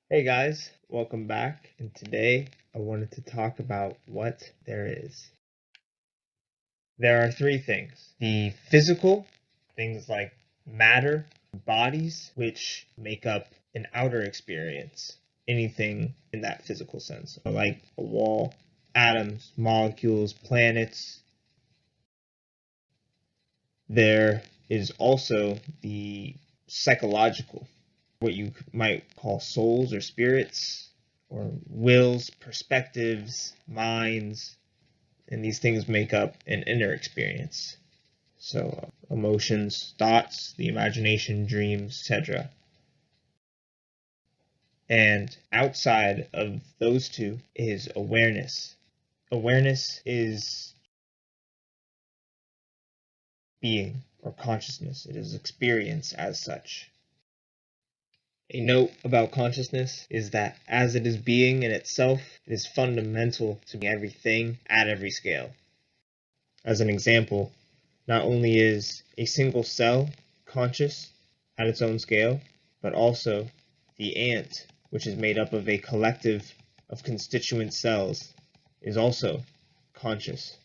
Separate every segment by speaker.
Speaker 1: Hey guys, welcome back. And today I wanted to talk about what there is. There are three things: the physical, things like matter, bodies, which make up an outer experience, anything in that physical sense, like a wall, atoms, molecules, planets. There is also the psychological, what you might call souls or spirits, or wills, perspectives, minds, and these things make up an inner experience. So, emotions, thoughts, the imagination, dreams, etc. And outside of those two is awareness. Awareness is being or consciousness, it is experience as such. A note about consciousness is that as it is being in itself, it is fundamental to everything at every scale. As an example, not only is a single cell conscious at its own scale, but also the ant, which is made up of a collective of constituent cells, is also conscious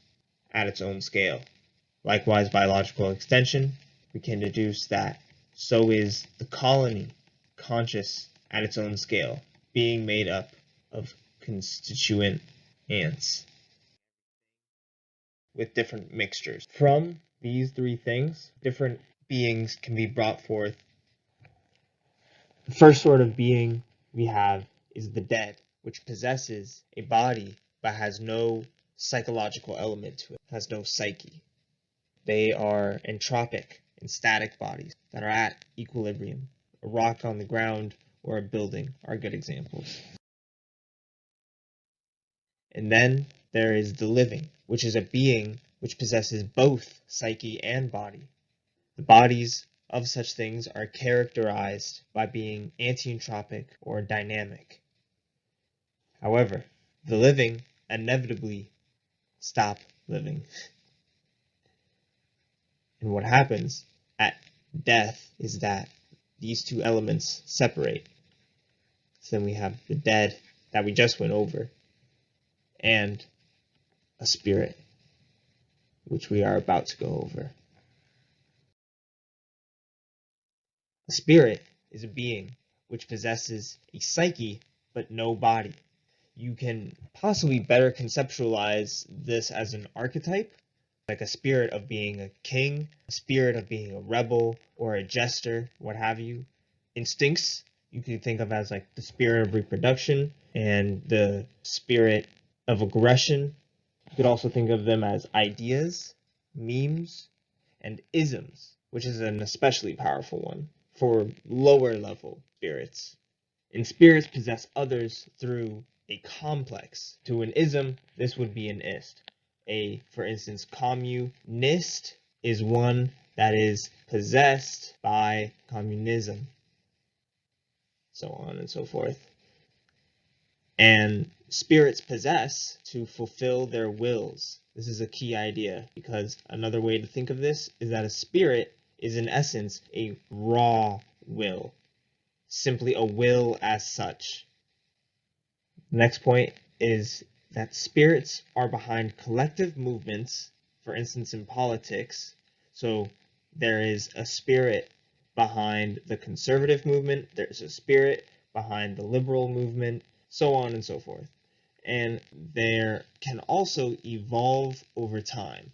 Speaker 1: at its own scale. Likewise, biological extension, we can deduce that so is the colony conscious at its own scale, being made up of constituent ants with different mixtures. From these three things, different beings can be brought forth. The first sort of being we have is the dead, which possesses a body but has no psychological element to it, has no psyche. They are entropic and static bodies that are at equilibrium. A rock on the ground or a building are good examples. And then there is the living, which is a being which possesses both psyche and body. The bodies of such things are characterized by being anti-entropic or dynamic. However, the living inevitably stop living. And what happens at death is that these two elements separate. So then we have the dead that we just went over and a spirit, which we are about to go over. A spirit is a being which possesses a psyche but no body. You can possibly better conceptualize this as an archetype, like a spirit of being a king, a spirit of being a rebel, or a jester, what have you. Instincts, you can think of as like the spirit of reproduction and the spirit of aggression. You could also think of them as ideas, memes, and isms, which is an especially powerful one for lower level spirits. And spirits possess others through a complex. To an ism, this would be an ist. For instance, communist is one that is possessed by communism, so on and so forth. And spirits possess to fulfill their wills. This is a key idea, because another way to think of this is that a spirit is in essence a raw will, simply a will as such. The next point is that spirits are behind collective movements, for instance in politics. So there is a spirit behind the conservative movement, there's a spirit behind the liberal movement, so on and so forth. And there can also evolve over time.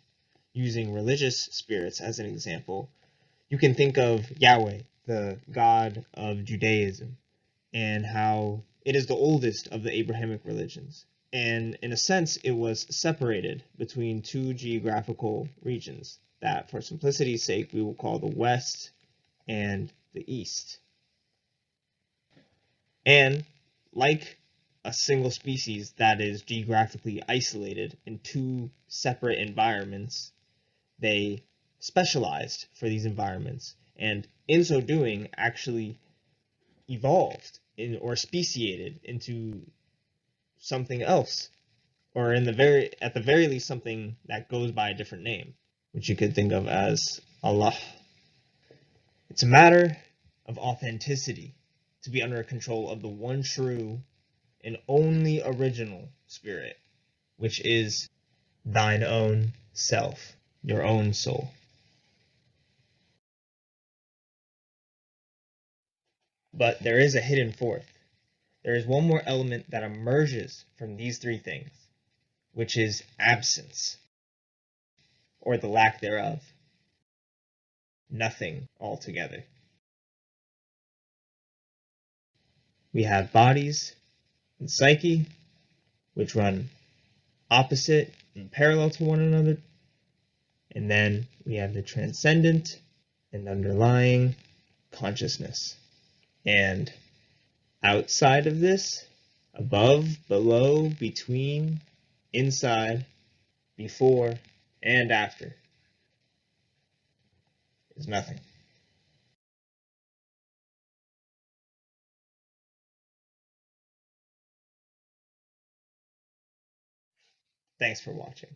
Speaker 1: Using religious spirits as an example, you can think of Yahweh, the God of Judaism, and how it is the oldest of the Abrahamic religions. And in a sense, it was separated between two geographical regions that, for simplicity's sake, we will call the West and the East. And like a single species that is geographically isolated in two separate environments, they specialized for these environments, and in so doing actually evolved or speciated into something else, or at the very least something that goes by a different name, which you could think of as Allah. It's a matter of authenticity to be under control of the one true and only original spirit, which is thine own self, your own soul. But there is a hidden fourth. There is one more element that emerges from these three things, which is absence, or the lack thereof. Nothing altogether. We have bodies and psyche, which run opposite and parallel to one another. And then we have the transcendent and underlying consciousness. And outside of this, above, below, between, inside, before, and after, is nothing. Thanks for watching.